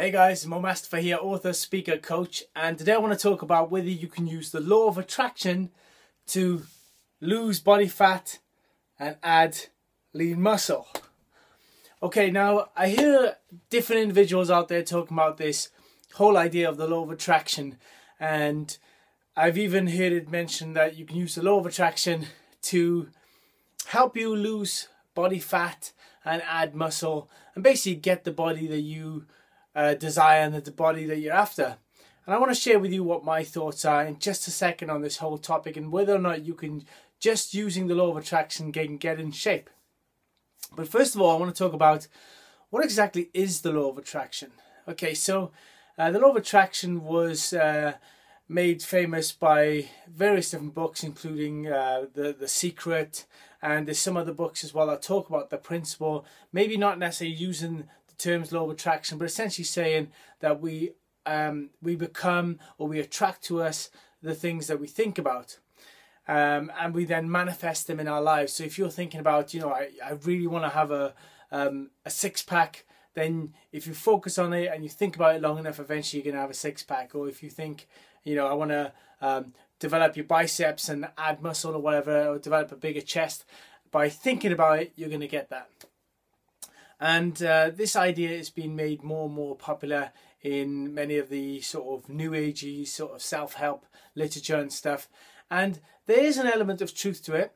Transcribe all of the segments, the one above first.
Hey guys, Mo Mustafa here, author, speaker, coach, and today I want to talk about whether you can use the law of attraction to lose body fat and add lean muscle. Okay, now I hear different individuals out there talking about this whole idea of the law of attraction, and I've even heard it mentioned that you can use the law of attraction to help you lose body fat and add muscle and basically get the body that you desire and the body that you're after. And I want to share with you what my thoughts are in just a second on this whole topic and whether or not you can, just using the law of attraction, get in shape. But first of all, I want to talk about what exactly is the law of attraction. Okay, so the law of attraction was made famous by various different books, including The Secret, and there's some other books as well that talk about the principle, maybe not necessarily using terms law of attraction, but essentially saying that we become, or we attract to us, the things that we think about, and we then manifest them in our lives. So if you're thinking about, I really want to have a six-pack, then if you focus on it and you think about it long enough, eventually you're going to have a six-pack. Or if you think, I want to develop your biceps and add muscle or whatever, or develop a bigger chest, by thinking about it, you're going to get that. And this idea has been made more and more popular in many of the sort of new agey sort of self-help literature and stuff. And there is an element of truth to it,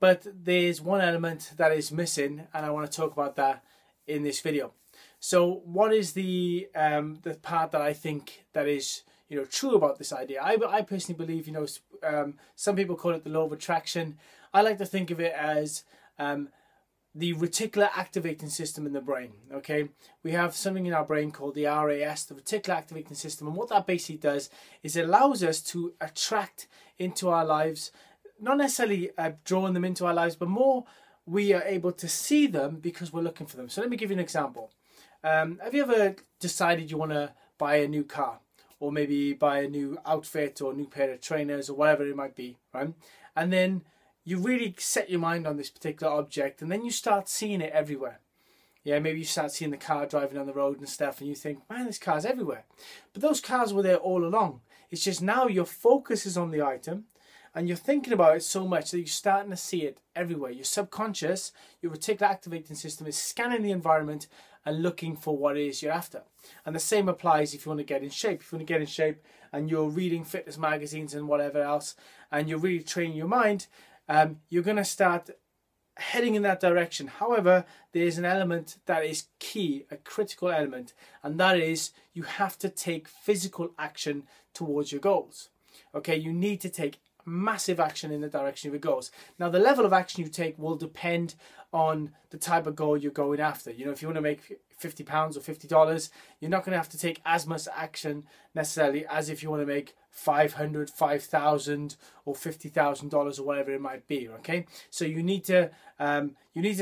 but there's one element that is missing, and I want to talk about that in this video. So what is the part that I think that is true about this idea? I personally believe, some people call it the law of attraction. I like to think of it as the reticular activating system in the brain. Okay, we have something in our brain called the RAS, the reticular activating system, and what that basically does is it allows us to attract into our lives, not necessarily drawing them into our lives, but more we are able to see them because we're looking for them. So let me give you an example. Have you ever decided you want to buy a new car, or maybe buy a new outfit or a new pair of trainers or whatever it might be, right? And then you really set your mind on this particular object, and then you start seeing it everywhere. Yeah, maybe you start seeing the car driving on the road and stuff, and you think, man, this car's everywhere. But those cars were there all along. It's just now your focus is on the item, and you're thinking about it so much that you're starting to see it everywhere. Your subconscious, your reticular activating system, is scanning the environment and looking for what it is you're after. And the same applies if you want to get in shape. If you want to get in shape and you're reading fitness magazines and whatever else, and you're really training your mind, you're going to start heading in that direction. However, there's an element that is key, a critical element, and that is you have to take physical action towards your goals. Okay, you need to take massive action in the direction of your goals. Now, the level of action you take will depend on the type of goal you're going after. If you want to make £50 or $50, you're not going to have to take as much action necessarily as if you want to make $500, $5,000 or $50,000 or whatever it might be. Okay, so you need to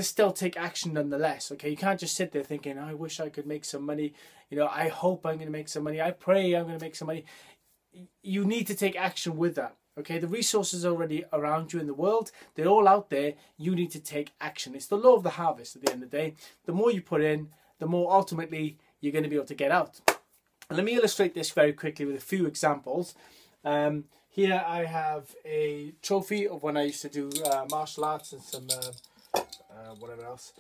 still take action nonetheless. Okay, you can't just sit there thinking, I wish I could make some money. I hope I'm going to make some money. I pray I'm going to make some money. You need to take action with that. Okay, the resources are already around you in the world. They're all out there. You need to take action. It's the law of the harvest at the end of the day. The more you put in, the more ultimately you're going to be able to get out. And let me illustrate this very quickly with a few examples. Here I have a trophy of when I used to do martial arts and some whatever else.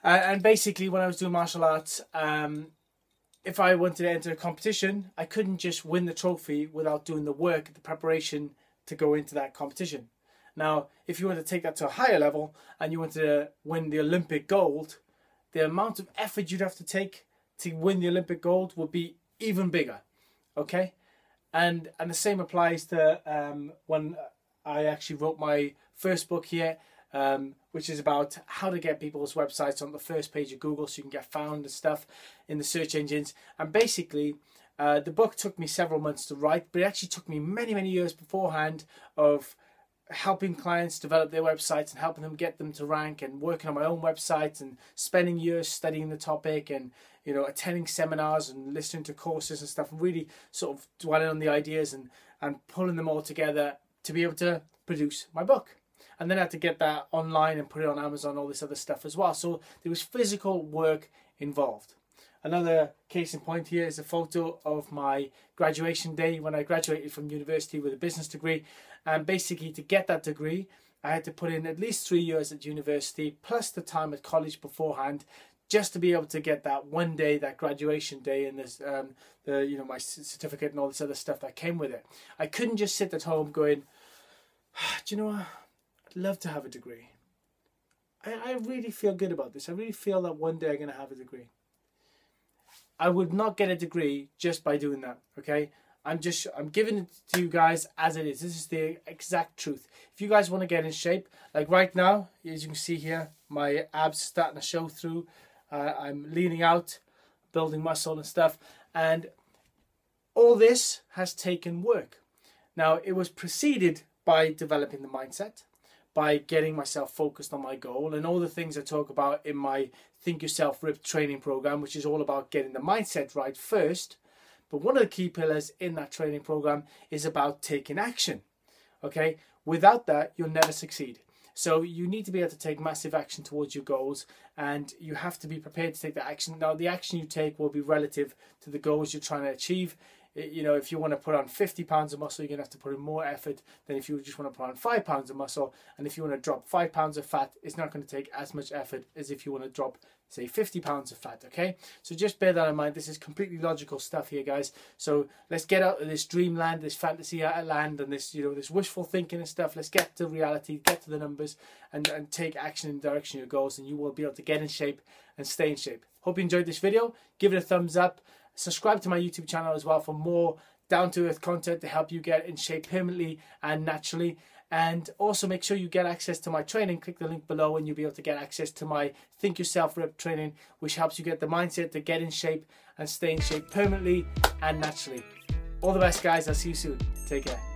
And basically when I was doing martial arts, if I wanted to enter a competition, I couldn't just win the trophy without doing the work, the preparation to go into that competition. Now, if you want to take that to a higher level and you want to win the Olympic gold, the amount of effort you'd have to take to win the Olympic gold would be even bigger. Okay? And the same applies to when I actually wrote my first book here, which is about how to get people's websites on the first page of Google so you can get found and stuff in the search engines. And basically, the book took me several months to write, but it actually took me many, many years beforehand of helping clients develop their websites and helping them get them to rank, and working on my own website and spending years studying the topic and attending seminars and listening to courses and stuff, and really sort of dwelling on the ideas and pulling them all together to be able to produce my book. And then I had to get that online and put it on Amazon, all this other stuff as well. So there was physical work involved. Another case in point here is a photo of my graduation day when I graduated from university with a business degree. And basically, to get that degree, I had to put in at least 3 years at university plus the time at college beforehand, just to be able to get that one day, that graduation day, and this, my certificate and all this other stuff that came with it. I couldn't just sit at home going, do you know what? I'd love to have a degree. I really feel good about this. I really feel that one day I'm going to have a degree. I would not get a degree just by doing that, okay? I'm giving it to you guys as it is. This is the exact truth. If you guys want to get in shape, like right now, as you can see here, my abs starting to show through. I'm leaning out, building muscle and stuff. And all this has taken work. Now, it was preceded by developing the mindset, by getting myself focused on my goal, and all the things I talk about in my Think Yourself Ripped training program, which is all about getting the mindset right first. But one of the key pillars in that training program is about taking action. Okay? Without that, you'll never succeed. So you need to be able to take massive action towards your goals, and you have to be prepared to take that action. Now, the action you take will be relative to the goals you're trying to achieve. You know, if you want to put on 50 pounds of muscle, you're going to have to put in more effort than if you just want to put on 5 pounds of muscle. And if you want to drop 5 pounds of fat, it's not going to take as much effort as if you want to drop, say, 50 pounds of fat, okay? So just bear that in mind. This is completely logical stuff here, guys. So let's get out of this dreamland, this fantasy land, and this, this wishful thinking and stuff. Let's get to reality, get to the numbers, and take action in the direction of your goals, and you will be able to get in shape and stay in shape. Hope you enjoyed this video. Give it a thumbs up. Subscribe to my YouTube channel as well for more down-to-earth content to help you get in shape permanently and naturally. And also make sure you get access to my training. Click the link below and you'll be able to get access to my Think Yourself Ripped training, which helps you get the mindset to get in shape and stay in shape permanently and naturally. All the best, guys. I'll see you soon. Take care.